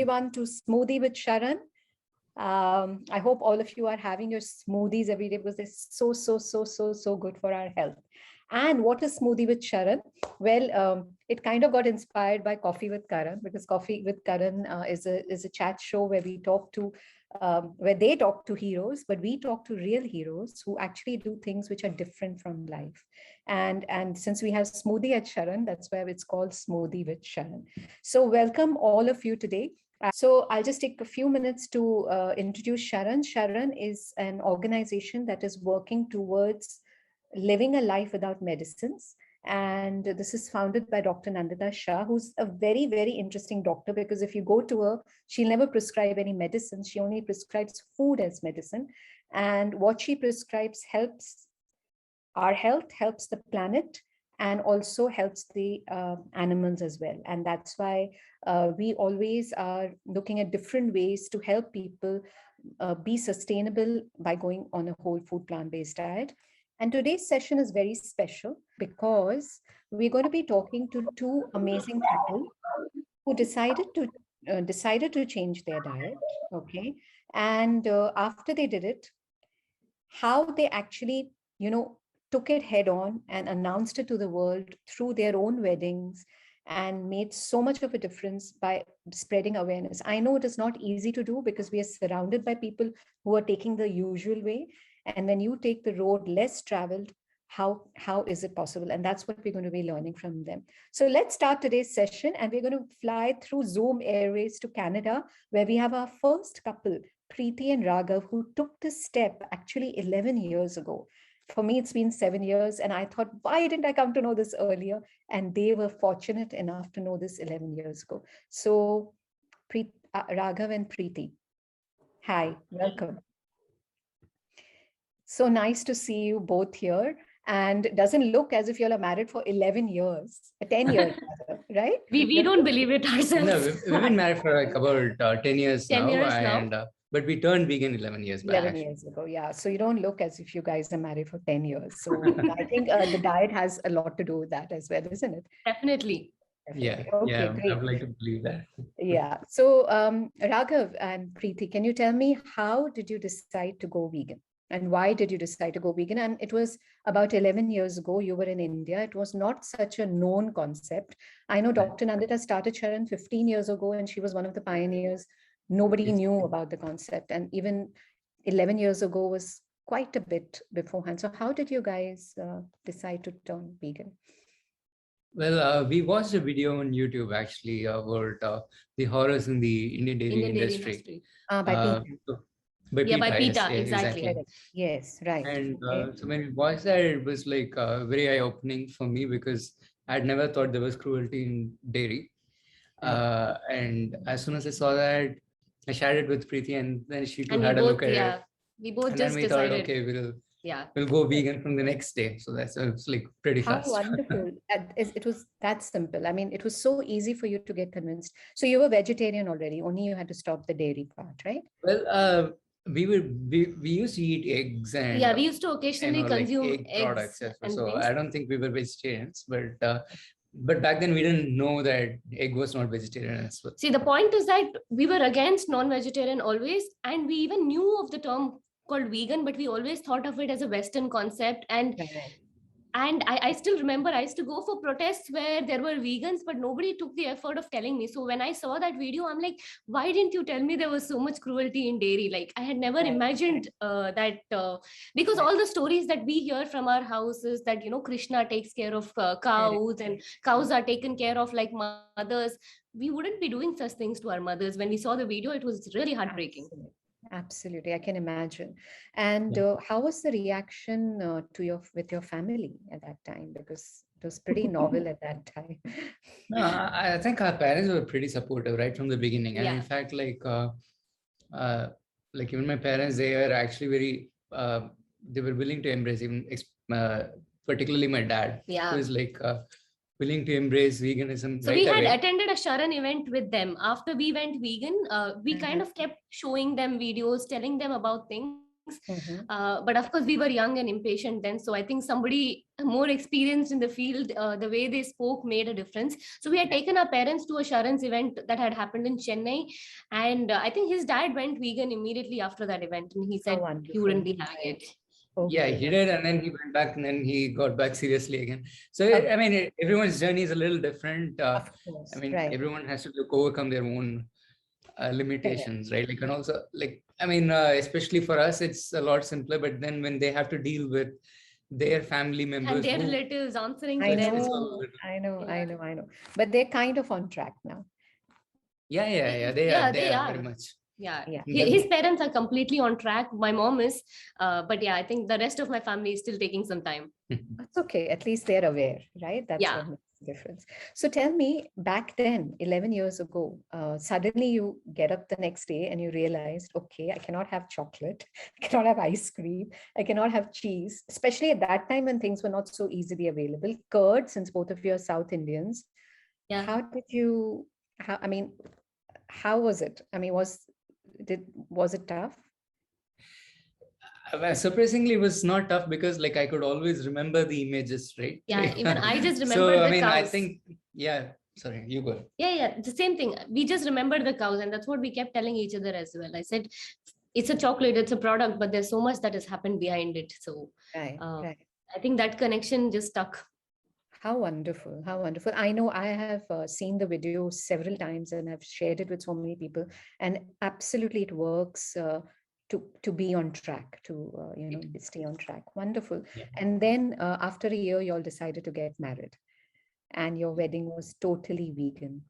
everyone to Smoothie with Sharan. I hope all of you are having your smoothies every day because they're so good for our health. And what is Smoothie with Sharan? Well, it kind of got inspired by Coffee with Karan, because Coffee with Karan is a chat show where we talk to where they talk to heroes, but we talk to real heroes who actually do things which are different from life. And since we have Smoothie at Sharan, that's why it's called Smoothie with Sharan. So welcome all of you today. So I'll just take a few minutes to introduce Sharan. Sharan is an organization that is working towards living a life without medicines. And this is founded by Dr. Nandita Shah, who's a very, very interesting doctor, because if you go to her, she'll never prescribe any medicine. She only prescribes food as medicine. And what she prescribes helps our health, helps the planet, and also helps the animals as well. And that's why we always are looking at different ways to help people be sustainable by going on a whole food plant-based diet. And today's session is very special because we're going to be talking to two amazing people who decided to change their diet, okay? And after they did it, how they actually, took it head on and announced it to the world through their own weddings and made so much of a difference by spreading awareness. I know it is not easy to do because we are surrounded by people who are taking the usual way. And when you take the road less traveled, how is it possible? And that's what we're going to be learning from them. So let's start today's session, and we're going to fly through Zoom Airways to Canada, where we have our first couple, Preeti and Raghav, who took this step actually 11 years ago. For me, it's been 7 years, and I thought, why didn't I come to know this earlier? And they were fortunate enough to know this 11 years ago. So Raghav and Preeti, hi, welcome. So nice to see you both here. And it doesn't look as if you all are married for 11 years, 10 years, right? We don't believe it ourselves. No, we've been married for like about 10 years 10 now. years and, but we turned vegan 11 years back. 11 years ago, yeah. So you don't look as if you guys are married for 10 years. So I think the diet has a lot to do with that as well, isn't it? Definitely. Yeah, okay, yeah, great. I would like to believe that. Yeah. So Raghav and Preeti, can you tell me, how did you decide to go vegan? And why did you decide to go vegan? And it was about 11 years ago. You were in India. It was not such a known concept. I know Dr. Nandita started Sharan 15 years ago, and she was one of the pioneers. Nobody knew about the concept. And even 11 years ago was quite a bit beforehand. So how did you guys decide to turn vegan? Well, we watched a video on YouTube actually about the horrors in the Indian dairy industry. By PETA. By PETA, PETA, yes, exactly. Yes, right. And Okay. so when we watched that, it was like very eye-opening for me, because I'd never thought there was cruelty in dairy. And as soon as I saw that, I shared it with Preeti, and then she too had a look at it. We both And just then we decided. thought, okay, we'll go vegan from the next day. So that's like pretty fast. How wonderful. It was that simple. I mean, it was so easy for you to get convinced. So you were vegetarian already, only you had to stop the dairy part, right? Well, we used to eat eggs, and we used to occasionally consume like egg products. and So things. I don't think we were vegetarians, but back then we didn't know that egg was not vegetarian as well. See, the point is that we were against non-vegetarian always, and we even knew of the term called vegan, but we always thought of it as a Western concept. And I still remember I used to go for protests where there were vegans, but nobody took the effort of telling me. So when I saw that video, I'm like, why didn't you tell me there was so much cruelty in dairy? Like, I had never imagined that, because all the stories that we hear from our houses that, Krishna takes care of cows, and cows are taken care of like mothers. We wouldn't be doing such things to our mothers. When we saw the video, it was really heartbreaking. Absolutely, I can imagine. And how was the reaction with your family at that time? Because it was pretty novel at that time. No, I think our parents were pretty supportive right from the beginning. And in fact, like even my parents, they are actually very, they were willing to embrace, even particularly my dad, who is like willing to embrace veganism. So we had attended a Sharan event with them. After we went vegan, we kind of kept showing them videos, telling them about things. But of course, we were young and impatient then. So I think somebody more experienced in the field, the way they spoke made a difference. So we had taken our parents to a SHARAN's event that had happened in Chennai. And I think his dad went vegan immediately after that event. And he said he wouldn't be having it. Okay. Yeah, he did, and then he went back, and then he got back seriously again. So I mean, everyone's journey is a little different. Of course, I mean, everyone has to overcome their own limitations, right? Like, and also, like, I mean, especially for us, it's a lot simpler. But then when they have to deal with their family members and their relatives answering I to them. know. But they're kind of on track now. Yeah, they are very much. Yeah. His parents are completely on track. My mom is, but yeah, I think the rest of my family is still taking some time. That's okay. At least they're aware, right? That's what makes the difference. So tell me, back then, 11 years ago, suddenly you get up the next day and you realized, okay, I cannot have chocolate, I cannot have ice cream, I cannot have cheese, especially at that time when things were not so easily available. Curd, since both of you are South Indians. Yeah. How was it? I mean, was it tough? Surprisingly, it was not tough because like I could always remember the images, right? Yeah, even I just remember so, I mean, cows. I think, sorry, you go. Yeah, the same thing. We just remember the cows, and that's what we kept telling each other as well. I said, it's a chocolate, it's a product, but there's so much that has happened behind it. So right. I think that connection just stuck. How wonderful. How wonderful. I know I have seen the video several times and I've shared it with so many people, and absolutely it works to be on track, to stay on track. Wonderful. Yeah. And then after a year, you all decided to get married and your wedding was totally vegan.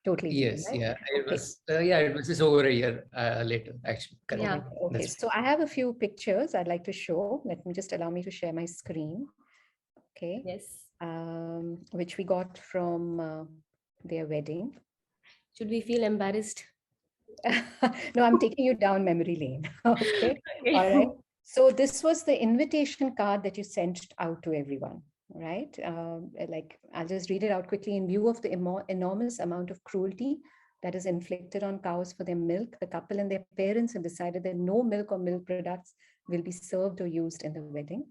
Totally yes, vegan, right? It was just over a year later, actually. Correct. Yeah. Okay. That's so I have a few pictures I'd like to show. Let me just allow me to share my screen. Okay. Yes. Which we got from their wedding. Should we feel embarrassed? No, I'm taking you down memory lane. Okay. All right. So this was the invitation card that you sent out to everyone, right? Like, I'll just read it out quickly. In view of the enormous amount of cruelty that is inflicted on cows for their milk, the couple and their parents have decided that no milk or milk products will be served or used in the wedding.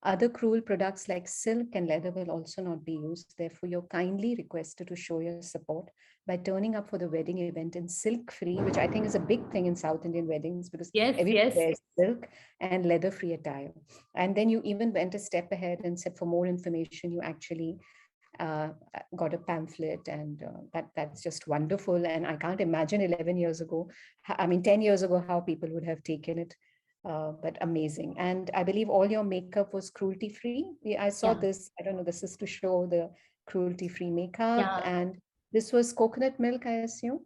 Other cruel products like silk and leather will also not be used. Therefore, you're kindly requested to show your support by turning up for the wedding event in silk-free, which I think is a big thing in South Indian weddings because everyone wears silk and leather-free attire. And then you even went a step ahead and said for more information, you actually got a pamphlet, and that's just wonderful. And I can't imagine 11 years ago, 10 years ago, how people would have taken it. But amazing. And I believe all your makeup was cruelty-free. I saw this, I don't know, this is to show the cruelty-free makeup. And this was coconut milk, I assume?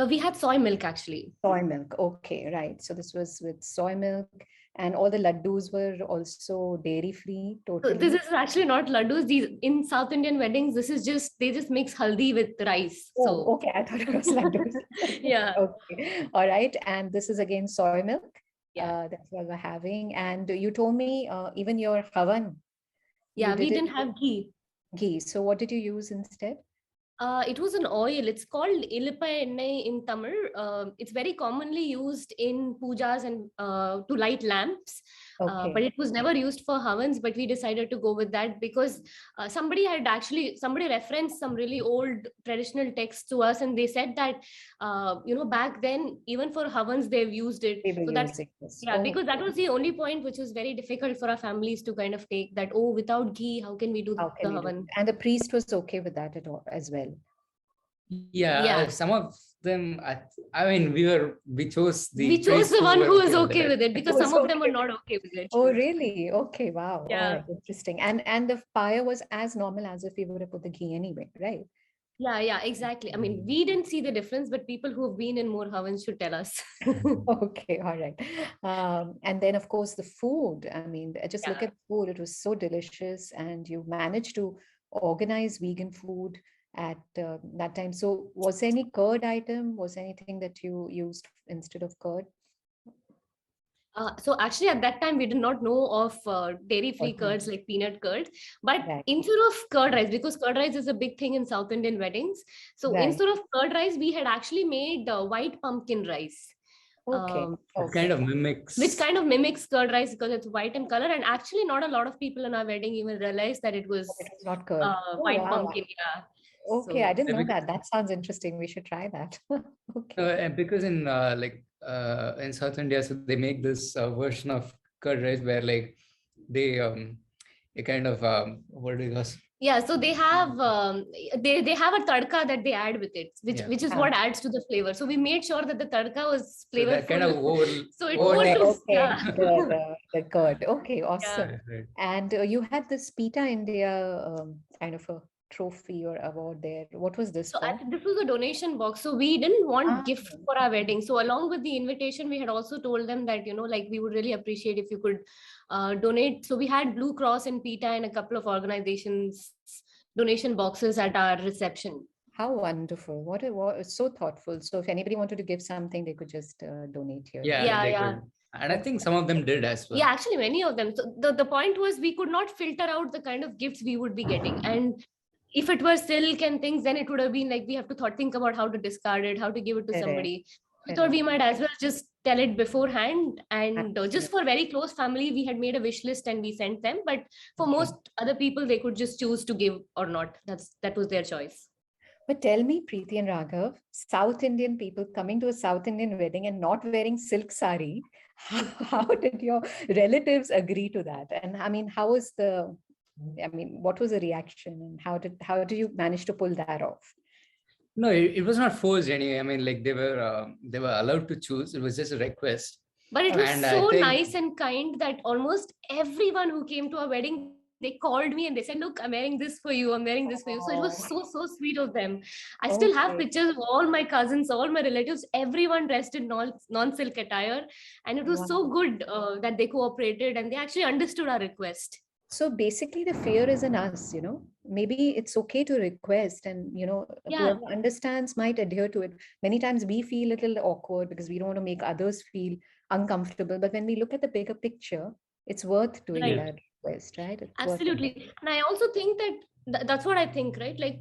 We had soy milk, actually. Soy milk. Okay, right. So this was with soy milk. And all the laddus were also dairy-free, totally. So this is actually not laddus. These, in South Indian weddings, this is they just mix haldi with rice. Oh, okay. I thought it was laddus. Yeah. Okay. All right. And this is again soy milk. That's what we're having. And you told me even your havan. Yeah, we didn't have ghee. Ghee. So what did you use instead? It was an oil. It's called ilippa ennai in Tamil. It's very commonly used in pujas and to light lamps. Okay. But it was never used for havans, but we decided to go with that because somebody referenced some really old traditional texts to us, and they said that back then even for havans they've used it. Because that was the only point which was very difficult for our families to kind of take, that without ghee how can we do the havan? And the priest was okay with that as well. Some of them, I mean, we chose the one who was okay with it, because some of them were not okay with it. Oh, really? Okay, wow. Yeah. Right, interesting. And the fire was as normal as if we would have put the ghee anyway, right? Yeah, exactly. I mean, we didn't see the difference, but people who have been in more havans should tell us. Okay, all right. And then, of course, the food. I mean, just look at food. It was so delicious, and you managed to organize vegan food at that time. So was there any curd item? Was there anything that you used instead of curd? So actually at that time, we did not know of dairy-free curds like peanut curd, but instead of curd rice, because curd rice is a big thing in South Indian weddings. So instead of curd rice, we had actually made white pumpkin rice. Okay. It kind of mimics. Which kind of mimics curd rice because it's white in color. And actually, not a lot of people in our wedding even realized that it was not curd. white pumpkin. Yeah. Okay, I didn't know that. That sounds interesting. We should try that. Okay. And because in in South India, so they make this version of curd rice where like they kind of what do you call? Yeah, so they have they have a tadka that they add with it, which is what adds to the flavor. So we made sure that the tadka was flavorful. So that kind of so it was the curd. Okay, awesome. Yeah, right. And you had this Pita India kind of a trophy or award there. What was this for? This was a donation box. So we didn't want gift for our wedding. So along with the invitation, we had also told them that, like we would really appreciate if you could donate. So we had Blue Cross and PETA and a couple of organizations donation boxes at our reception. How wonderful. What so thoughtful. So if anybody wanted to give something, they could just donate here. Yeah. And I think some of them did as well. Yeah, actually many of them. So the point was we could not filter out the kind of gifts we would be getting. And if it were silk and things, then it would have been like we have to think about how to discard it, how to give it to somebody. We thought we might as well just tell it beforehand. And just for very close family, we had made a wish list and we sent them. But for most other people, they could just choose to give or not. That was their choice. But tell me, Preeti and Raghav, South Indian people coming to a South Indian wedding and not wearing silk sari, how did your relatives agree to that? And I mean, what was the reaction and how do you manage to pull that off? No, it was not forced anyway. I mean, like they were allowed to choose. It was just a request. But it was so nice and kind that almost everyone who came to our wedding, they called me and they said, look, I'm wearing this for you. I'm wearing this for you. So it was so sweet of them. I still have pictures of all my cousins, all my relatives, everyone dressed in non-silk attire. And it was so good that they cooperated and they actually understood our request. So basically the fear is in us, maybe it's okay to request and, whoever understands might adhere to it. Many times we feel a little awkward because we don't want to make others feel uncomfortable. But when we look at the bigger picture, it's worth doing that request, right? It's absolutely. And I also think that that's what I think, right? Like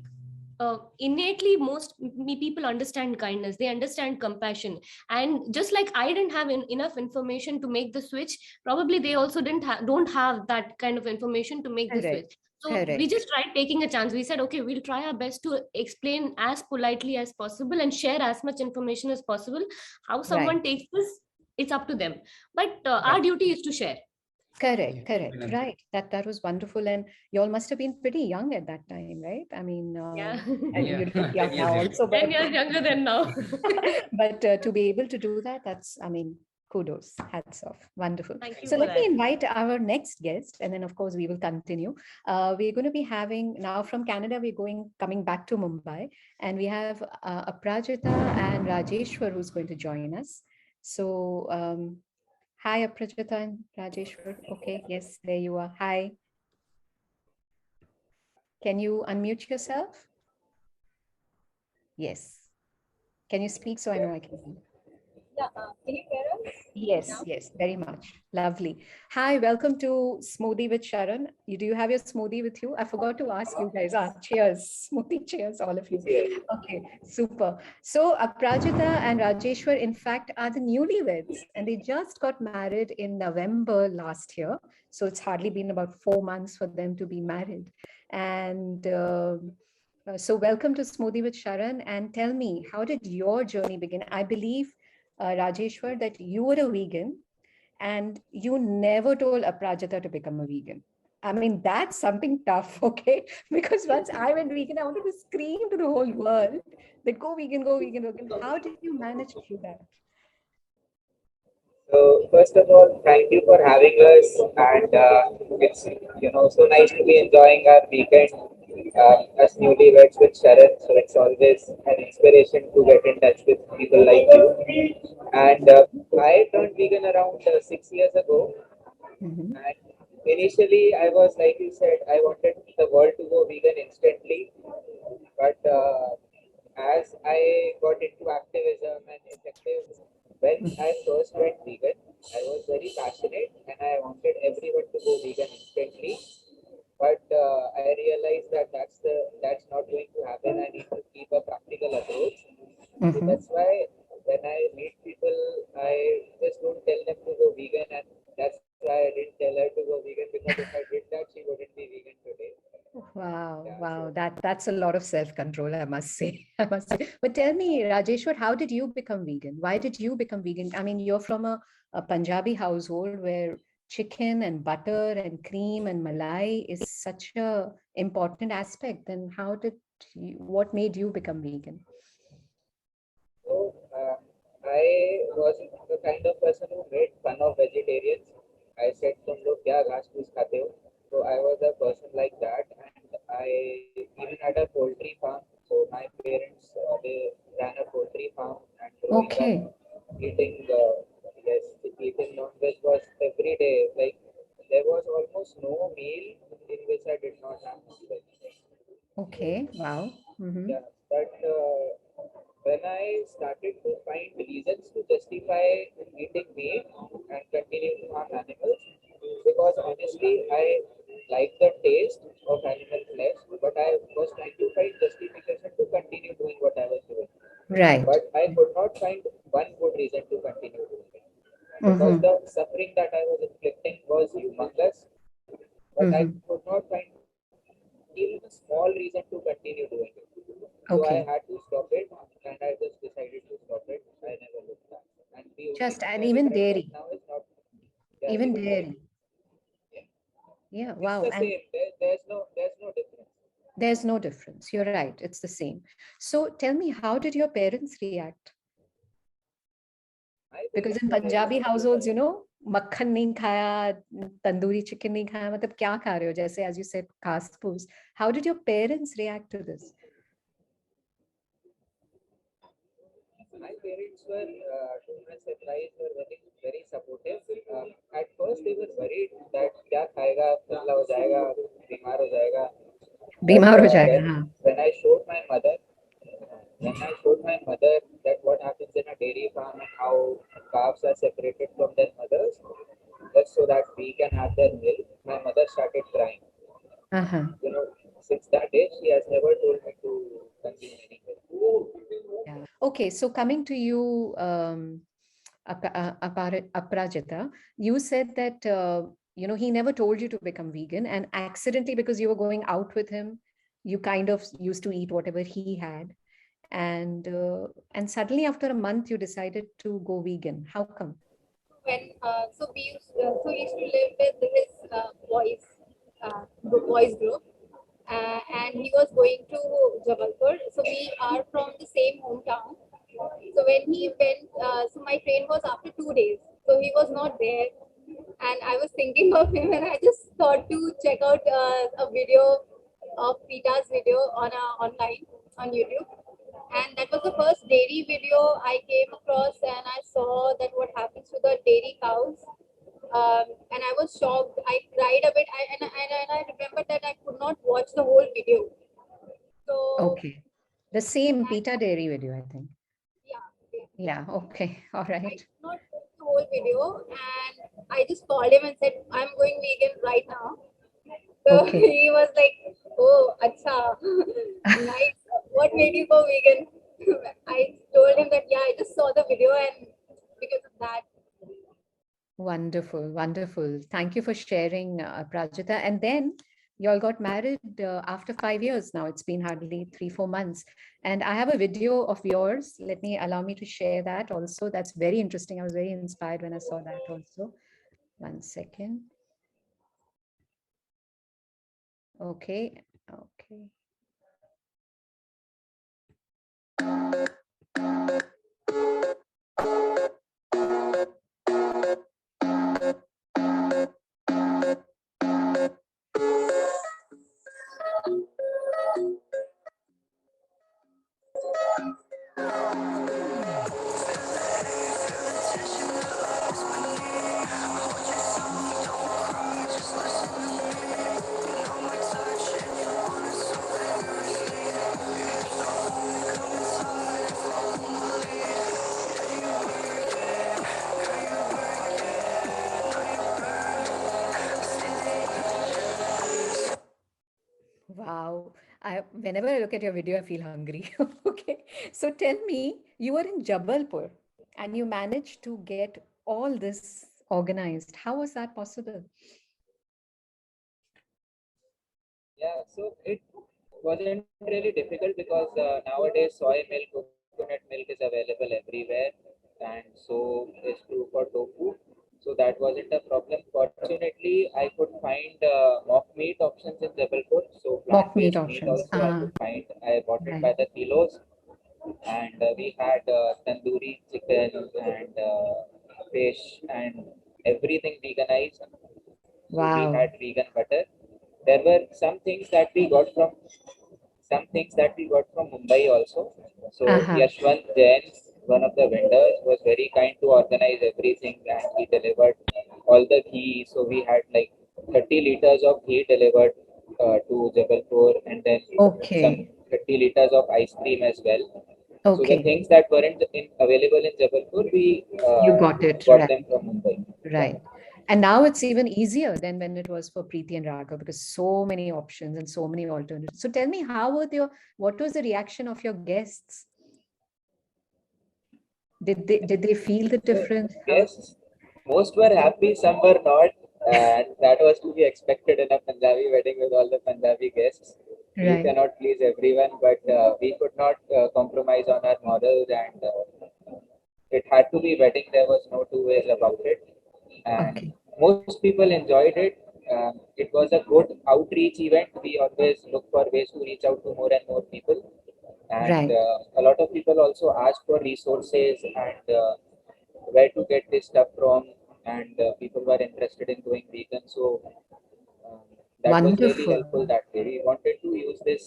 innately most people understand kindness, they understand compassion, and just like I didn't have enough information to make the switch, probably they also don't have that kind of information to make the switch. So we just tried taking a chance. We said, okay, we'll try our best to explain as politely as possible and share as much information as possible. How someone takes this, it's up to them, but our duty is to share. Correct. Right. That was wonderful. And you all must have been pretty young at that time, right? I mean, you look young now also. 10 years younger than now. But to be able to do that, that's, kudos, hats off. Wonderful. So let me invite our next guest. And then, of course, we will continue. We're going to be having, now from Canada, coming back to Mumbai. And we have Aprajita and Rajeshwar who's going to join us. So, hi, Aprajita and Rajeshwar. Okay, yes, there you are. Hi. Can you unmute yourself? Yes. Can you speak so I know I can? Yeah, can you hear us? Yes, very much. Lovely. Hi, welcome to Smoothie with Sharan. Do you have your smoothie with you? I forgot to ask you guys. Cheers. Smoothie cheers, all of you. Okay, super. So Aprajita and Rajeshwar, in fact, are the newlyweds and they just got married in November last year. So it's hardly been about 4 months for them to be married. And so welcome to Smoothie with Sharan. And tell me, how did your journey begin? I believe Rajeshwar, that you were a vegan and you never told Aprajita to become a vegan. I mean, that's something tough, okay? Because once I went vegan, I wanted to scream to the whole world that go vegan, go vegan, go vegan. How did you manage to do that? So first of all, thank you for having us, and it's so nice to be enjoying our weekend as newlyweds with Sharan. So it's always an inspiration to get in touch with people like you. And I turned vegan around 6 years ago. And initially, I was, like you said, I wanted the world to go vegan instantly. But as I got into activism and effective, when I first went vegan, I was very passionate and I wanted everyone to go vegan instantly. But I realized that that's not going to happen. I need to keep a practical approach. So that's why when I meet people, I that's a lot of self-control, I must say. I must say. But tell me, Rajeshwar, how did you become vegan? Why did you become vegan? I mean, you're from a Punjabi household where chicken and butter and cream and malai is such a important aspect. Then what made you become vegan? So, I was the kind of person who made fun of vegetarians. I said, "तुम लोग क्या घास फूस खाते हो?" So I was a person like that, and I even had a poultry farm. So my parents they ran a poultry farm, and growing Okay. up eating yes, eating non-veg was every day. Like there was almost no meal in which I did not have non-veg. Okay. Wow. Mm-hmm. Yeah, but when I started to find reasons to justify eating meat and continue to harm animals, because honestly, I like the taste of animal flesh, but I was trying to find justification to continue doing what I was doing. Right. But I could not find one good reason to continue doing it. Because Mm-hmm. the suffering that I was inflicting was humongous, but I Mm-hmm. could not find even a small reason to continue doing it. So I Okay. had to stop it, and I just decided to stop it. I never looked back. And the only Just, thing and I even regret right dairy, now is not, yeah, even even dairy. dairy. Yeah. Yeah. It's Wow. the And same. There's no difference. there's no difference. You're right. It's the same. So tell me, how did your parents react? My Because parents in were very Punjabi supportive. households, मक्खन नहीं खाया, tandoori chicken नहीं खाया, मतलब क्या खा रहे हो? जैसे, as you said, घास फूस. How did your parents react to this? My parents were, to my surprise, were very supportive. At first, they were worried that क्या खाएगा, पतला हो जाएगा, बीमार हो जाएगा. But बीमार हो जाएगा, हाँ. when I showed my mother, that what happens in a dairy farm and how calves are separated from their mothers, just so that we can have their milk, my mother started crying. Uh-huh. Since that day, she has never told me to consume any milk. Yeah. Okay, so coming to you, Aparajita, you said that he never told you to become vegan, and accidentally, because you were going out with him, you kind of used to eat whatever he had, and suddenly after a month you decided to go vegan. How come? We used to live with his boys group, and he was going to Jabalpur. So we are from the same hometown. So when he went, so my train was after 2 days, so he was not there, and I was thinking of him, and I just thought to check out a video of Peeta's video online on YouTube. And that was the first dairy video I came across, and I saw that what happens to the dairy cows. And I was shocked. I cried a bit, and I remember that I could not watch the whole video. So Okay, the same Pita Dairy video, I think. yeah, Yeah. Okay. All I right. did not watch the whole video, and I just called him and said, "I'm going vegan right now." So Okay. he was like, "Oh, acha, nice. What made you go vegan?" I told him that yeah, I just saw the video, and because of that. Wonderful, wonderful. Thank you for sharing, Prajita. And then you all got married after 5 years now. It's been hardly 3, 4 months. And I have a video of yours. Allow me to share that also. That's very interesting. I was very inspired when I saw that also. 1 second. Okay. Okay. Wow. Whenever I look at your video, I feel hungry. Okay. So tell me, you were in Jabalpur and you managed to get all this organized. How was that possible? Yeah, so it wasn't really difficult because nowadays soy milk, coconut milk is available everywhere, and so is true for tofu. So that wasn't a problem. Fortunately, I could find mock meat options in Jabalpur. So Mock meat plant-based meat options. also I could find. I bought it by Right. the kilos, and we had tandoori chicken and fish and everything veganized. So we Wow. had vegan butter. There were some things that we got from Mumbai also. So Uh-huh. Yashwant Jain, one of the vendors, was very kind to organize everything, and he delivered all the ghee. So we had like 30 liters of ghee delivered to Jabalpur, and then some Okay. 30 liters of ice cream as well. So the Okay. things that weren't available in Jabalpur, we You got it. got Right. them from Mumbai. Yeah. Right. And now it's even easier than when it was for Preeti and Raghav because so many options and so many alternatives. So tell me, what was the reaction of your guests? Did they feel the So difference? guests, most were happy, some were not, and that was to be expected in a Punjabi wedding with all the Punjabi guests. We Right. cannot please everyone, but we could not compromise on our morals, and it had to be wedding. There was no two ways about it, and Okay. most people enjoyed it. It was a good outreach event. We always look for ways to reach out to more and more people, and Right. a lot of people also ask for resources and where to get this stuff from, and people were interested in going vegan. So um, that was really helpful Wonderful. that way. We wanted to use this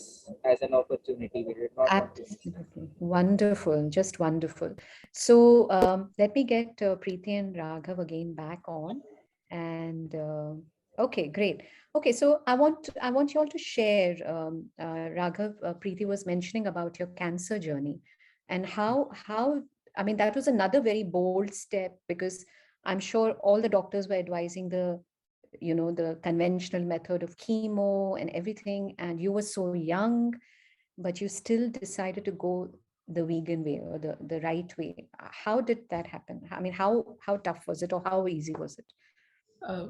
as an opportunity. We did not want to. Absolutely. Wonderful. Just wonderful. So let me get Preeti and Raghav again back on. And okay, great. Okay, so I want you all to share. Raghav, Preeti was mentioning about your cancer journey, and how I mean that was another very bold step because I'm sure all the doctors were advising the conventional method of chemo and everything, and you were so young, but you still decided to go the vegan way or the right way. How did that happen? I mean, how tough was it or how easy was it? Uh,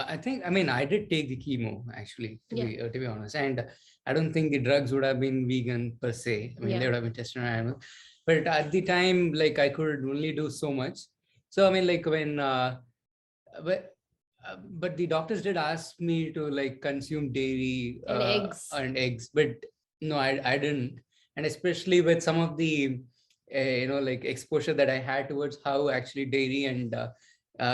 I think, I mean, I did take the chemo actually, Yeah. To be honest, and I don't think the drugs would have been vegan per se. I mean, they Yeah. would have been tested on animals, but at the time, like I could only do so much. So I mean, like when, but the doctors did ask me to like consume dairy And eggs. and eggs, but no, I didn't, and especially with some of the, like exposure that I had towards how actually dairy and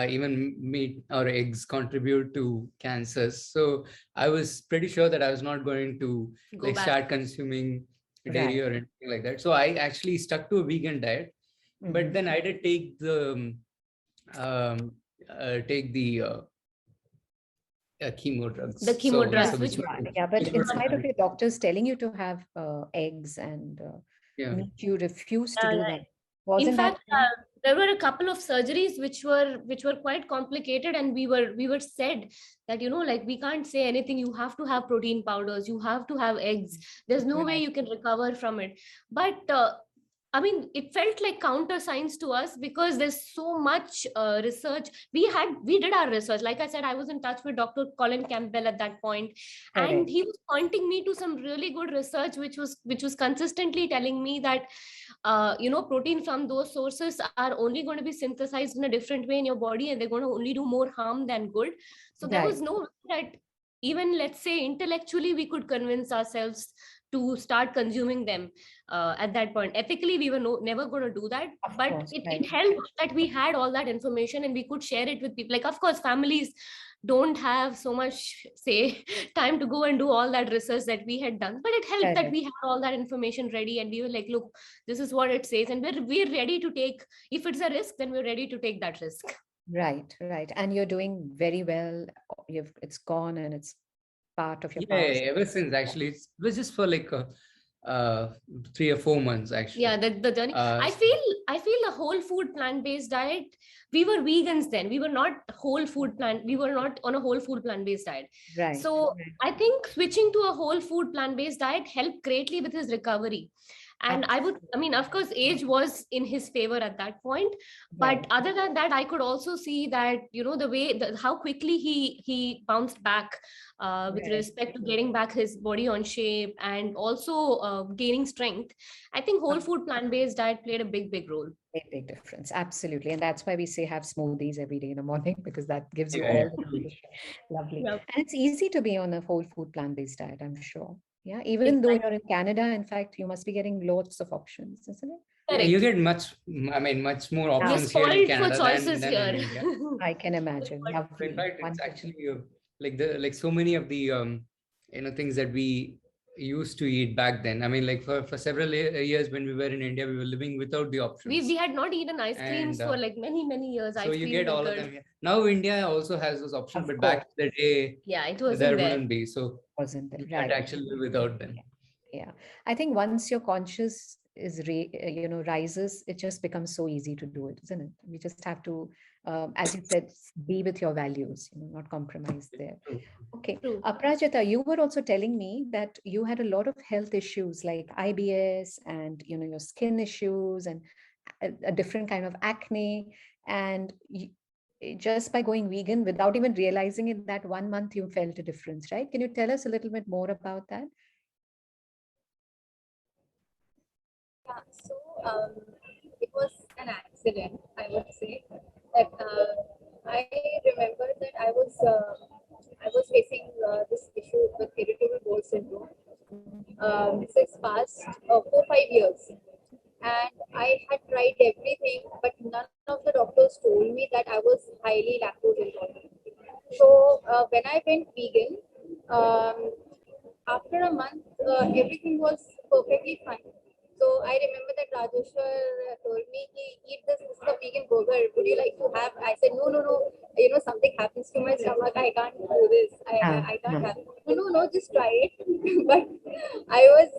even meat or eggs contribute to cancers. So I was pretty sure that I was not going to Go like back. start consuming dairy Right. or anything like that. So I actually stuck to a vegan diet, but Mhm. then I did um, take the chemo drugs. The chemo Yeah, drugs, which were yeah, but which in were spite of your doctors telling you to have eggs and yeah. meat, you refused to yeah, do yeah. that. In Wasn't that? fact, there were a couple of surgeries which were quite complicated, and we were said that, like, we can't say anything. You have to have protein powders. You have to have eggs. There's no way Right. you can recover from it. But I mean, it felt like counter science to us because there's so much research. We did our research. Like I said, I was in touch with Dr. Colin Campbell at that point, and Correct. he was pointing me to some really good research, which was consistently telling me that protein from those sources are only going to be synthesized in a different way in your body, and they're going to only do more harm than good. So there Right. was no way that even, let's say, intellectually we could convince ourselves to start consuming them at that point. Ethically, we were never going to do that, Of but course. it Right. helped that we had all that information and we could share it with people. Like, of course, families don't have so much, say, time to go and do all that research that we had done, but it helped that Correct. we had all that information ready, and we were like, look, this is what it says, and we're ready to take. If it's a risk, then we're ready to take that risk. Right. Right. And you're doing very well. It's gone and it's part of your Yeah, past. ever since actually, it was just for like 3 or 4 months Yeah, actually. the journey. Uh, I feel the whole food plant-based diet. We were vegans then. We were not whole food plant. We were not on a whole food plant-based diet. Right. So I think switching to a whole food plant-based diet helped greatly with his recovery. And of course, age was in his favor at that point. But other than that, I could also see that, the way, how quickly he bounced back with respect to getting back his body on shape, and also gaining strength. I think whole food plant-based diet played a big role. A big difference, absolutely. And that's why we say have smoothies every day in the morning, because that gives you Yeah, all yeah. the nutrition. Lovely. Yep. And it's easy to be on a whole food plant-based diet, I'm sure. Yeah, even though you're in Canada, in fact, you must be getting lots of options, isn't it? Yeah, you get much more We're options here in spoiled Canada for choices than here. in India. I can imagine. In Lovely. fact, it's Wonderful. actually like so many of the things that we used to eat back then. I mean, like for several years when we were in India, we were living without the options. We had not eaten ice creams for like many years. So you get all of them here. Now India also has those options, but back in the day, it wasn't there there. wouldn't be. So Wasn't there? you can't actually live without them. Yeah, I think once your conscious is rises, it just becomes so easy to do it, isn't it? We just have to, as you said, be with your values, not compromise there. Okay, Aprajita, you were also telling me that you had a lot of health issues like IBS and your skin issues and a different kind of acne, and just by going vegan without even realizing it, that 1 month you felt a difference, right? Can you tell us a little bit more about that? Yeah, so it was an accident, I would say. That I remember that I was facing this issue with irritable bowel syndrome. This is past 4-5 years, and I had tried everything, but none of the doctors told me that I was highly lactose intolerant. So when I went vegan, after a month, everything was perfectly fine. So I remember that Rajeshwar told me, eat this is a vegan burger. Would you like to have? I said, no. Something happens to my stomach. I can't do this. I can't have it. No, just try it. But I was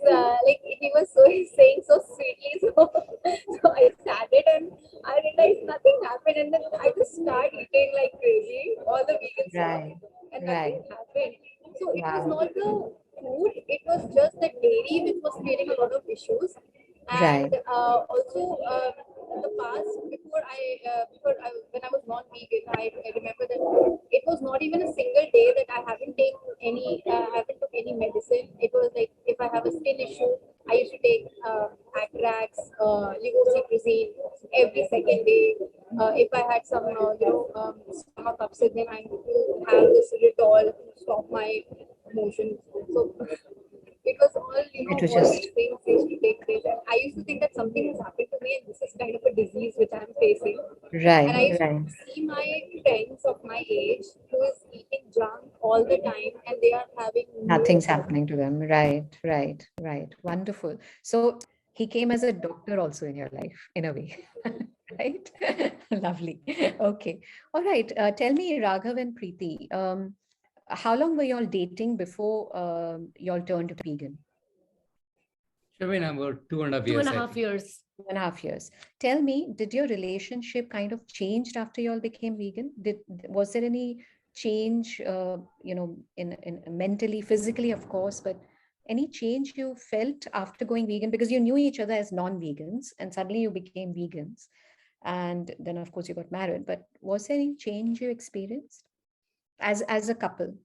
he was saying so sweetly. So I started and I realized nothing happened. And then I just started eating like crazy, all the vegan stuff. And nothing happened. So it was not the food, it was just the dairy which was creating a lot of issues. And also in the past, when I was not vegan, I remember that it was not even a single day that I haven't took any medicine. It was like if I have a skin issue, I used to take Atrax, levocitrazine every second day. If I had some stomach upset, then I need to have this Ritol to stop my motion. So it was all, all these things used to take place. And I used to think that something has happened to me and this is kind of a disease which I'm facing. And I used to see my friends of my age who is eating junk all the time and they are having nothing's happening to them. Right. Wonderful. So he came as a doctor also in your life, in a way. Right? Lovely. Okay. All right. Tell me, Raghav and Preeti, how long were you all dating before you all turned vegan? Should have been about 2.5 years. 2.5 years. 2.5 years. Tell me, did your relationship kind of changed after you all became vegan? Was there any change, in mentally, physically, of course, but any change you felt after going vegan? Because you knew each other as non-vegans and suddenly you became vegans. And then, of course, you got married. But was there any change you experienced as a couple?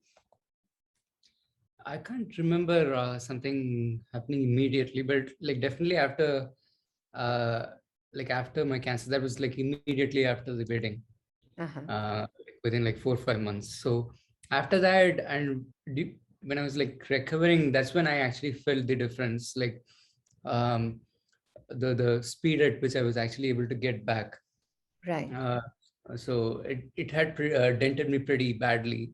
I can't remember something happening immediately, but like definitely after my cancer, that was like immediately after the wedding, within like 4 or 5 months. So after that, and when I was like recovering, that's when I actually felt the difference, like the speed at which I was actually able to get back. Right. So it had dented me pretty badly.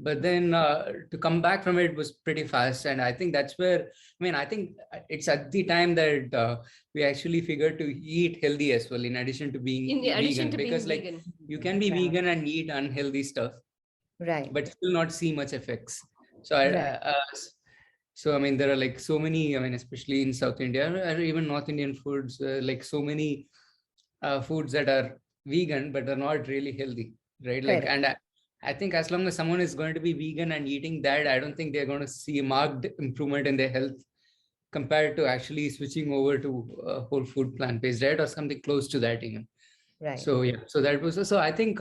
But then to come back from it was pretty fast. And I think that's where, I think it's at the time that we actually figured to eat healthy as well, in addition to being vegan. Because like you can be vegan and eat unhealthy stuff, right, but still not see much effects. So there are like so many, especially in South India or even North Indian foods, like so many foods that are vegan, but are not really healthy, right? Like, and I think as long as someone is going to be vegan and eating that, I don't think they're going to see a marked improvement in their health compared to actually switching over to whole food plant-based diet or something close to that even. Right. So yeah, so that was, so I think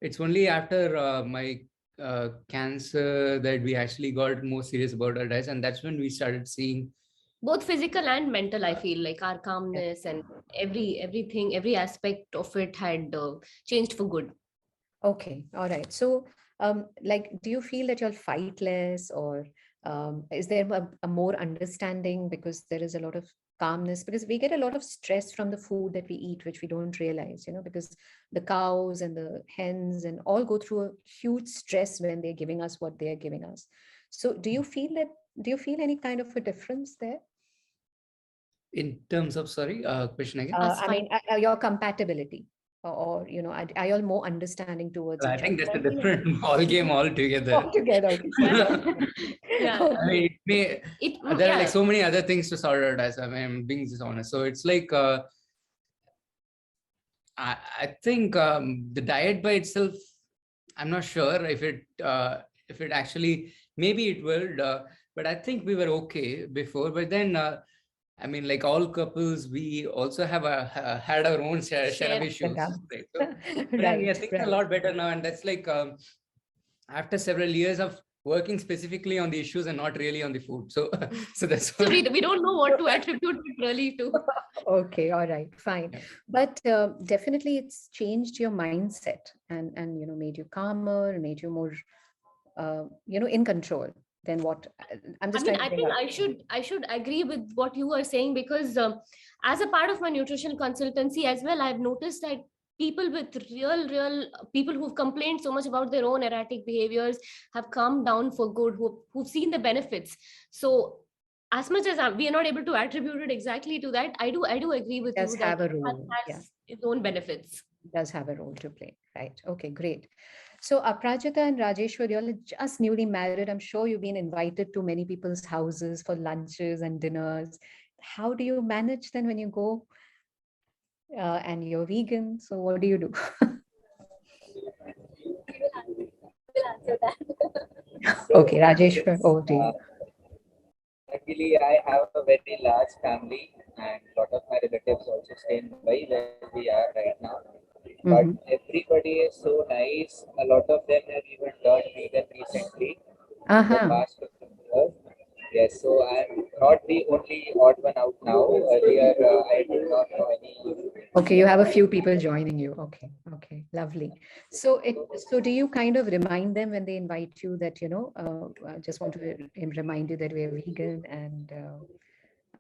it's only after my cancer that we actually got more serious about our diets, and that's when we started seeing both physical and mental. I feel like our calmness and everything, every aspect of it had changed for good. Okay, all right. So, like, do you feel that you'll fight less, or is there a more understanding because there is a lot of calmness? Because we get a lot of stress from the food that we eat, which we don't realize, because the cows and the hens and all go through a huge stress when they're giving us what they are giving us. So, do you feel that? Do you feel any kind of a difference there? in terms of, sorry, question again. I mean, your compatibility, or are you all more understanding towards I each think other? that's a different ball game altogether. Altogether. Yeah. I mean, there are like yeah. so many other things to sort out, as I mean, I'm being dishonest. So it's like I think the diet by itself, I'm not sure if it actually, maybe it will, but I think we were okay before. But then I mean, like all couples, we also have had our own share of issues. Right? So, Right, yeah, things are a lot better now, and that's like after several years of working specifically on the issues and not really on the food. So, so that's so we don't know what to attribute it really to. Okay, all right, fine. Yeah. But definitely it's changed your mindset and made you calmer, made you more in control than what I'm just I mean, trying to I bring think up. I should agree with what you are saying, because as a part of my nutrition consultancy as well, I've noticed that people with real people who've complained so much about their own erratic behaviors have calmed down for good, who've seen the benefits. So as much as we are not able to attribute it exactly to that, I do agree with Does you that have a it role. Yeah. has its own benefits. Does have a role to play, right? Okay, great. So Aprajita and Rajeshwar, you're just newly married. I'm sure you've been invited to many people's houses for lunches and dinners. How do you manage then when you go and you're vegan? So what do you do? We'll answer that. Okay, Rajeshwar, over to you. Luckily, I have a very large family, and a lot of my relatives also stay in Mumbai, where we are right now. But everybody is so nice. A lot of them have even turned vegan recently in the past 15 years. Yes, so I'm not the only odd one out now. Earlier, I did not know any. Okay, you have a few people joining you. Okay, okay, lovely. So do you kind of remind them when they invite you that, I just want to remind you that we're vegan and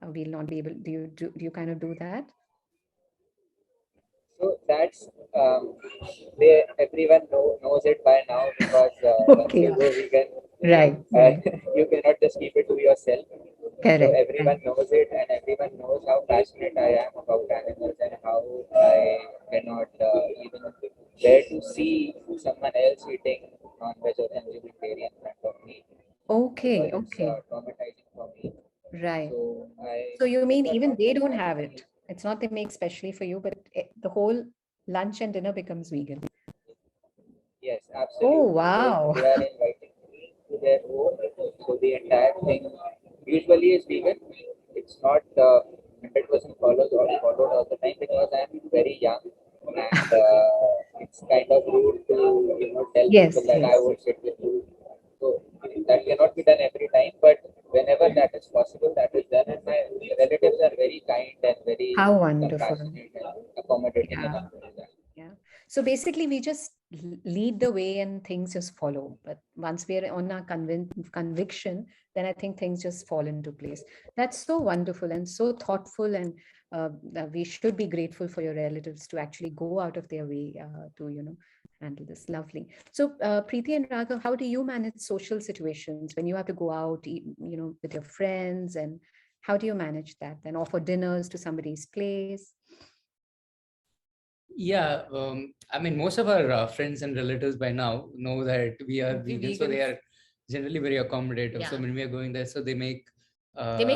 we'll not be able, do you kind of do that? So that's everyone knows it by now, because once Okay, you go vegan, right, right. you cannot just keep it to yourself. Correct. So everyone knows it, and everyone knows how passionate I am about animals and how I cannot even bear to see someone else eating non-veg or vegetarian in front of me. Okay, Because okay, it's traumatizing for me. right. So So you mean prefer even not they to don't have have any. it? It's not they make specially for you, but the whole lunch and dinner becomes vegan. Yes, Oh, absolutely. wow. So they are inviting me to their home. So the entire thing usually is vegan. It's not 100% followed all the time, because I'm very young, and it's kind of rude to tell Yes, people that I yes. would sit with you. So that cannot be done every time, but whenever that is possible, that is done. And my relatives are very kind and very How wonderful. compassionate and accommodating Yeah. enough to do that. Yeah. So basically, we just lead the way and things just follow. But once we are on our conviction, then I think things just fall into place. That's so wonderful and so thoughtful. And we should be grateful for your relatives to actually go out of their way to, handle this. Lovely. So Preeti and Raghav, how do you manage social situations when you have to go out, with your friends, and how do you manage that? Then offer dinners to somebody's place? Yeah, I mean, most of our friends and relatives by now know that we are vegan, so they Vegans. are generally very accommodative. Yeah. So when we are going there, so they make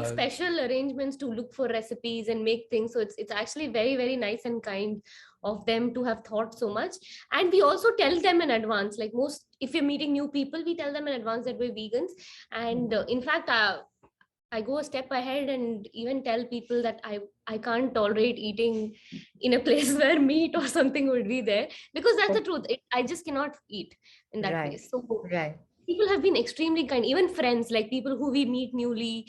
special arrangements to look for recipes and make things. So it's actually very nice and kind of them to have thought so much. And we also tell them in advance, like most, if you're meeting new people, we tell them in advance that we're vegans. And in fact, I go a step ahead and even tell people that I can't tolerate eating in a place where meat or something would be there, because that's the truth. I just cannot eat in that Right. place. So Right. people have been extremely kind, even friends, like people who we meet newly.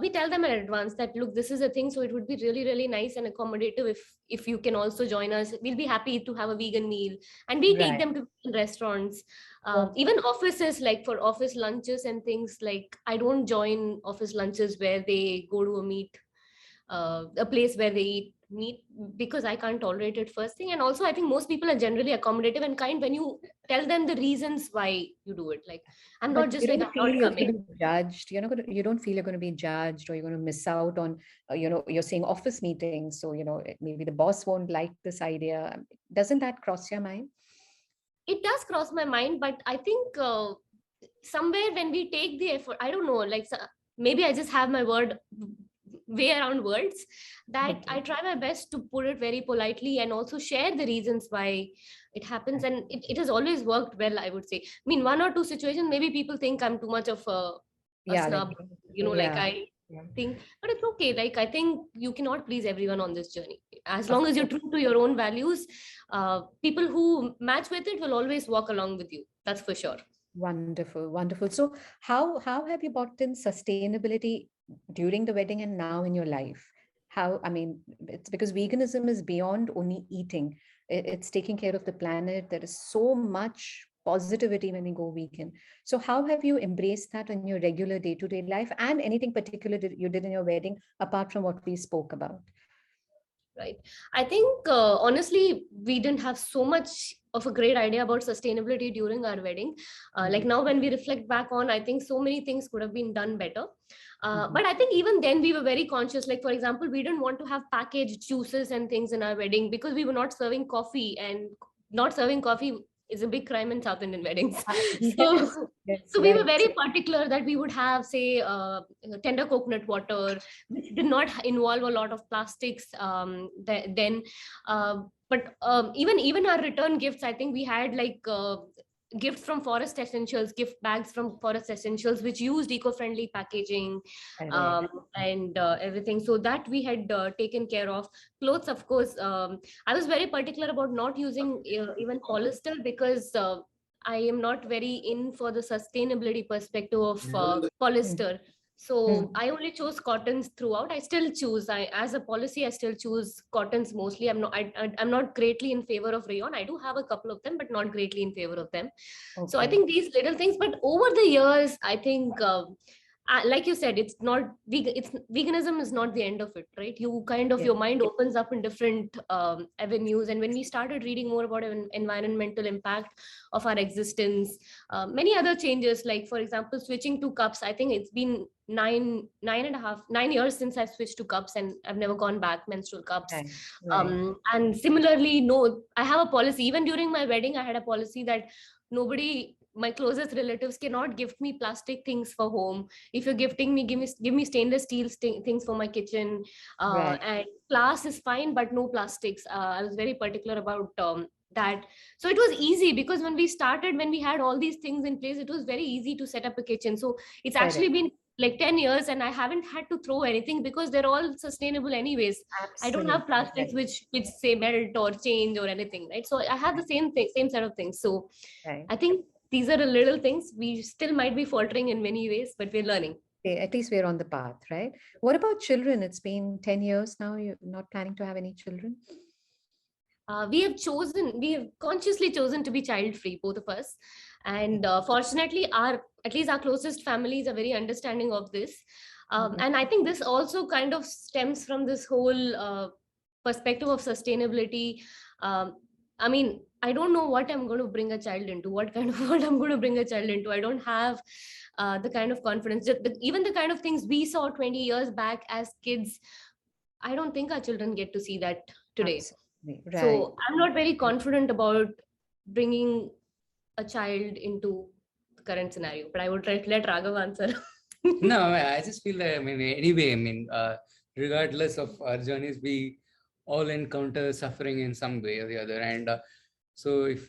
We tell them in advance that, look, this is a thing, so it would be really, really nice and accommodative if you can also join us. We'll be happy to have a vegan meal, and we take Right. them to restaurants. Okay. Even offices, like for office lunches and things, like I don't join office lunches where they go to a place where they eat meat, because I can't tolerate it, first thing. And also I think most people are generally accommodative and kind when you tell them the reasons why you do it. Like, I'm But not just you like, don't I'm feel not you're going coming. to be judged. You don't feel you're going to be judged, or you're going to miss out on, you're saying office meetings. So, maybe the boss won't like this idea. Doesn't that cross your mind? It does cross my mind, but I think somewhere when we take the effort, I don't know, like maybe I just have my word way around words, that Okay. I try my best to put it very politely and also share the reasons why it happens. And it has always worked well, I would say. I mean, one or two situations, maybe people think I'm too much of a Yeah, like, snub, like yeah, I yeah, think, but it's okay. Like, I think you cannot please everyone on this journey. As of long as you're course. true to your own values, people who match with it will always walk along with you. That's for sure. Wonderful, wonderful. So how have you brought in sustainability during the wedding and now in your life? How, I mean, it's because veganism is beyond only eating. It's taking care of the planet. There is so much positivity when we go vegan. So how have you embraced that in your regular day-to-day life, and anything particular that you did in your wedding apart from what we spoke about? Right. I think honestly, we didn't have so much of a great idea about sustainability during our wedding. Like Mhm, now, when we reflect back on, I think so many things could have been done better. mhm. But I think even then we were very conscious. Like, for example, we didn't want to have packaged juices and things in our wedding because we were not serving coffee, and not serving coffee is a big crime in South Indian weddings. So, Yes, yes, so we were right. very particular that we would have, say, tender coconut water, which did not involve a lot of plastics. Then, but even our return gifts, I think we had like gifts from Forest Essentials, gift bags from Forest Essentials, which used eco-friendly packaging, Correct. um, and everything. So that we had taken care of. Clothes, of course. I was very particular about not using even polyester, because I am not very in for the sustainability perspective of Mhm, polyester. So mhm. I only chose cottons throughout. I still choose, as a policy, I still choose cottons mostly. I'm not greatly in favor of rayon. I do have a couple of them, but not greatly in favor of them. So I Okay. think these little things, but over the years, I think like you said, it's not it's veganism is not the end of it, right? You kind of, Yeah. your mind opens up in different avenues. And when we started reading more about environmental impact of our existence, many other changes, like for example, switching to cups. I think it's been 9.5 9 years since I've switched to cups, and I've never gone back, menstrual cups. Right. Right. And similarly, no, I have a policy. Even during my wedding, I had a policy that nobody, my closest relatives, cannot gift me plastic things for home. If you're gifting me, give me stainless steel things for my kitchen. Right. And glass is fine, but no plastics. I was very particular about that. So it was easy, because when we had all these things in place, it was very easy to set up a kitchen. So it's actually Correct. been like 10 years, and I haven't had to throw anything, because they're all sustainable anyways. I don't have Absolutely. plastics Right. which say melt or change or anything, right? So I have the same thing, same set of things. So Right. I think these are the little things. We still might be faltering in many ways, but we're learning. Okay, at least we're on the path, right? What about children? It's been 10 years now. You're not planning to have any children? We have consciously chosen to be child free, both of us. And fortunately, at least our closest families are very understanding of this. Mhm. And I think this also kind of stems from this whole perspective of sustainability. Um, I mean, I don't know what I'm going to bring a child into, what kind of world I'm going to bring a child into. I don't have the kind of confidence, even the kind of things we saw 20 years back as kids. I don't think our children get to see that today. Absolutely. Right. So I'm not very confident about bringing a child into the current scenario, but I would let Raghav answer. No, I just feel that, I mean, anyway, I mean, regardless of our journeys, we all encounter suffering in some way or the other. And so if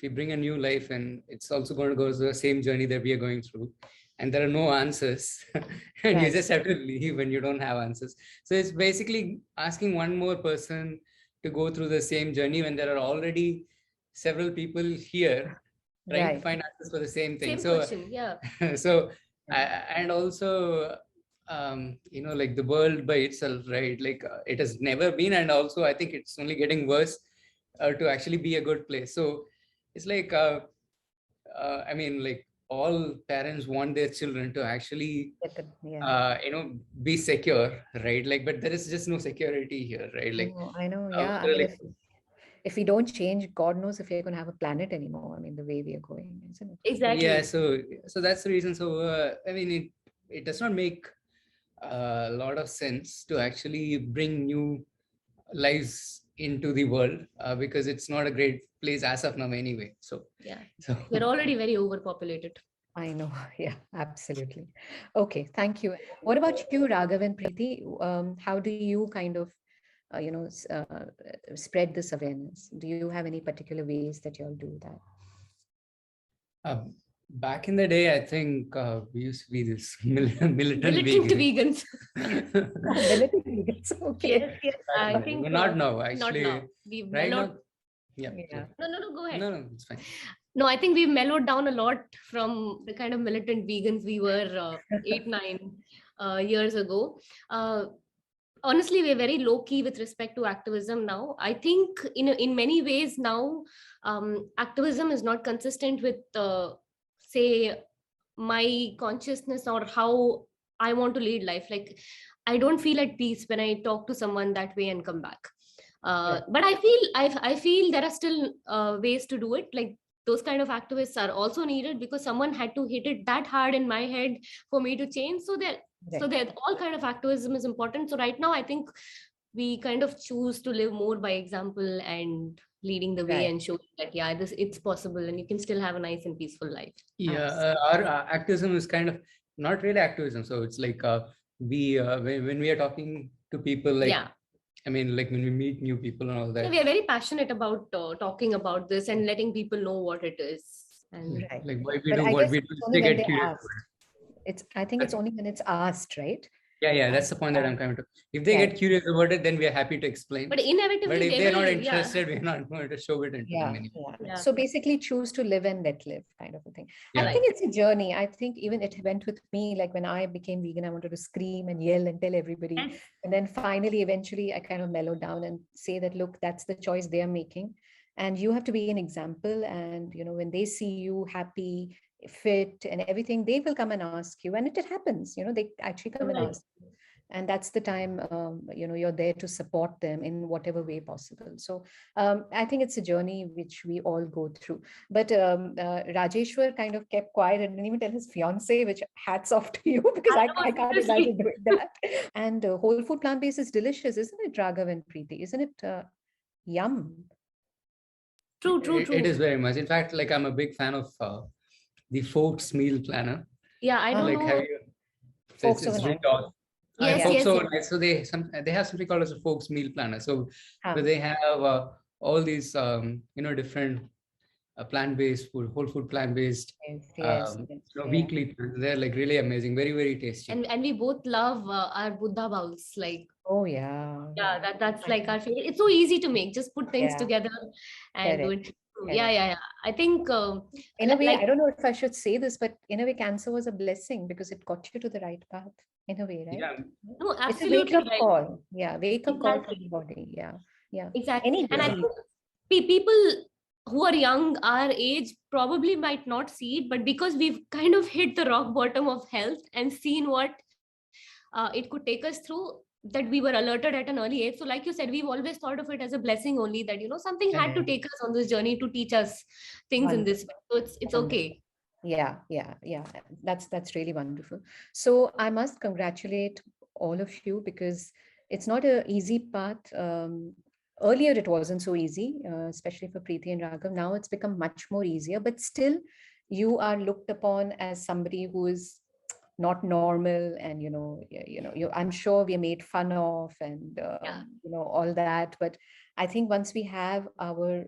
we bring a new life, and it's also going to go through the same journey that we are going through, and there are no answers, and you Right. just have to leave when you don't have answers. So it's basically asking one more person to go through the same journey when there are already several people here trying to Right. find answers for the same thing. Same So question, yeah. so Yeah. and also like the world by itself, right? Like it has never been, and also I think it's only getting worse to actually be a good place. So it's like I mean, like all parents want their children to actually Yeah. be secure, right? Like, but there is just no security here, right? Like I know. Yeah. I mean, like if we don't change, God knows if we're going to have a planet anymore. I mean, the way we are going, isn't it? Exactly. yeah, so that's the reason. So I mean, it does not make a lot of sense to actually bring new lives into the world because it's not a great place as of now anyway. So Yeah, so we're already very overpopulated. I know. Yeah, absolutely. Okay, thank you. What about you, Raghav and Preeti? How do you kind of, spread this awareness? Do you have any particular ways that you all do that? back in the day, I think we used to be this militant Militant vegan. vegans. Militant vegans. Okay. Yes, yes. I think But not now, actually. Not now. We've Right mellowed. now, yeah. Yeah. No, go ahead. No, it's fine. No, I think we've mellowed down a lot from the kind of militant vegans we were 8-9 years ago. Honestly, we're very low key with respect to activism now. I think in many ways now, activism is not consistent with say my consciousness or how I want to lead life. Like I don't feel at peace when I talk to someone that way and come back. But I feel there are still ways to do it. Like those kind of activists are also needed because someone had to hit it that hard in my head for me to change. So that all kind of activism is important. So right now I think we kind of choose to live more by example and leading the way and showing that it's possible and you can still have a nice and peaceful life. Yeah, our activism is kind of not really activism. So it's like when we are talking to people, like I mean, like when we meet new people and all that. We are very passionate about talking about this and letting people know what it is. And like why we do what we do, they get curious. I think it's only when it's asked, right? Yeah, that's the point that I'm coming to. If they get curious about it, then we are happy to explain. But inevitably, but if they're not interested, we're not going to show it into them anymore. So basically choose to live and let live kind of a thing. I think it's a journey. I think even it went with me, like when I became vegan, I wanted to scream and yell and tell everybody. And then finally, eventually, I kind of mellowed down and say that, look, that's the choice they're making. And you have to be an example. And, when they see you happy, fit and everything, they will come and ask you. And it happens, they actually come and ask you. And that's the time, you're there to support them in whatever way possible. So I think it's a journey which we all go through. But Rajeshwar kind of kept quiet and didn't even tell his fiance, which hats off to you because I can't imagine doing that. And whole food plant-based is delicious, isn't it, Raghav and Preeti? Isn't it yum? True. It is very much. In fact, like I'm a big fan of the Folks meal planner. Yeah, I don't know. Have you? Folks it's really awesome. Yes. So they have something called as a Folks meal planner. So they have all these different plant-based food, whole food plant-based weekly plans. They're like really amazing, very, very tasty. And we both love our Buddha bowls. Like that's like our favorite. It's so easy to make. Just put things together and do it. Yeah. I think in a way, I don't know if I should say this, but in a way, cancer was a blessing because it got you to the right path. In a way, right? Yeah. No, absolutely. It's a wake-up call. Yeah, wake-up call for the body. Yeah. Exactly. And I think people who are young, our age, probably might not see it, but because we've kind of hit the rock bottom of health and seen what it could take us through, that we were alerted at an early age. So like you said, we've always thought of it as a blessing only, that something had to take us on this journey to teach us things in this way. So it's okay. Yeah. That's really wonderful. So I must congratulate all of you because it's not an easy path. Earlier it wasn't so easy, especially for Preeti and Raghav. Now it's become much more easier, but still you are looked upon as somebody who is not normal, and I'm sure we are made fun of and all that. But I think once we have our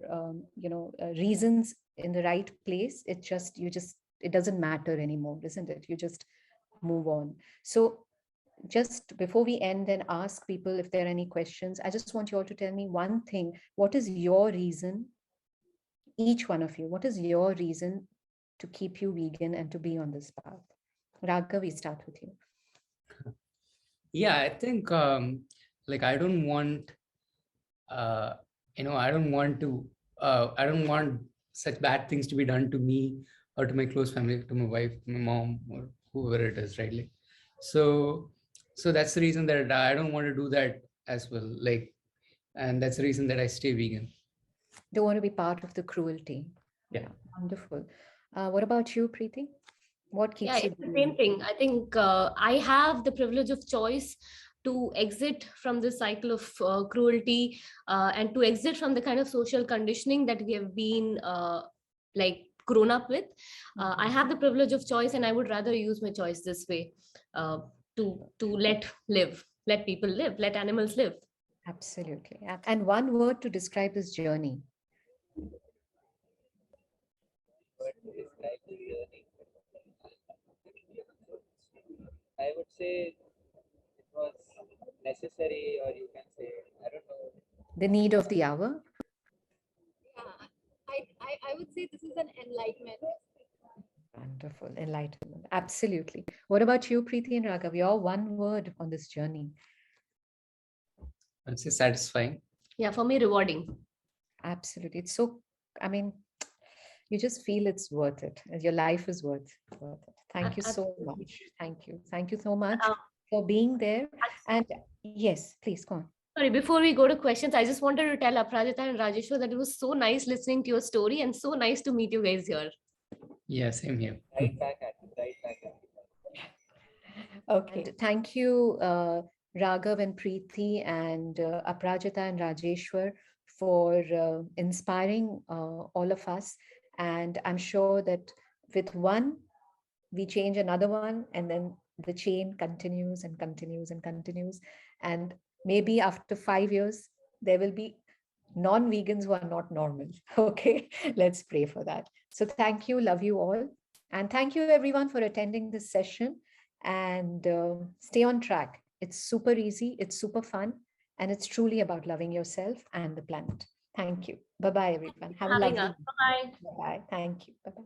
reasons in the right place, you just it doesn't matter anymore, isn't it? You just move on. So just before we end and ask people if there are any questions, I just want you all to tell me one thing. What is your reason, each one of you, what is your reason to keep you vegan and to be on this path? Raghav, we start with you. Yeah, I think like I don't want I don't want such bad things to be done to me or to my close family, to my wife, my mom, or whoever it is, right? Like, so that's the reason that I don't want to do that as well. Like, and that's the reason that I stay vegan. Don't want to be part of the cruelty. Yeah. Wonderful. What about you, Preeti? What keeps you? It's the same thing. I think I have the privilege of choice to exit from this cycle of cruelty and to exit from the kind of social conditioning that we have been like grown up with. I have the privilege of choice, and I would rather use my choice this way to let people live, let animals live. Absolutely. And one word to describe this journey. I would say it was necessary, or you can say, I don't know. The need of the hour. Yeah, I would say this is an enlightenment. Wonderful. Enlightenment. Absolutely. What about you, Preeti and Raghav? Your one word on this journey. I'd say satisfying. Yeah, for me, rewarding. Absolutely. It's so, I mean, you just feel it's worth it. Your life is worth it. Thank you so much. Thank you. Thank you so much for being there. And yes, please go on. Sorry, before we go to questions, I just wanted to tell Aparajita and Rajeshwar that it was so nice listening to your story and so nice to meet you guys here. Yeah, same here. Right back at it, right back at it. Okay. And thank you, Raghav and Preeti and Aparajita and Rajeshwar for inspiring all of us. And I'm sure that with one, we change another one, and then the chain continues and continues and continues. And maybe after 5 years, there will be non-vegans who are not normal. Okay, let's pray for that. So thank you, love you all. And thank you everyone for attending this session, and stay on track. It's super easy, it's super fun, and it's truly about loving yourself and the planet. Thank you. Bye-bye, everyone. Have a lovely day. Bye-bye. Bye-bye. Thank you. Bye-bye.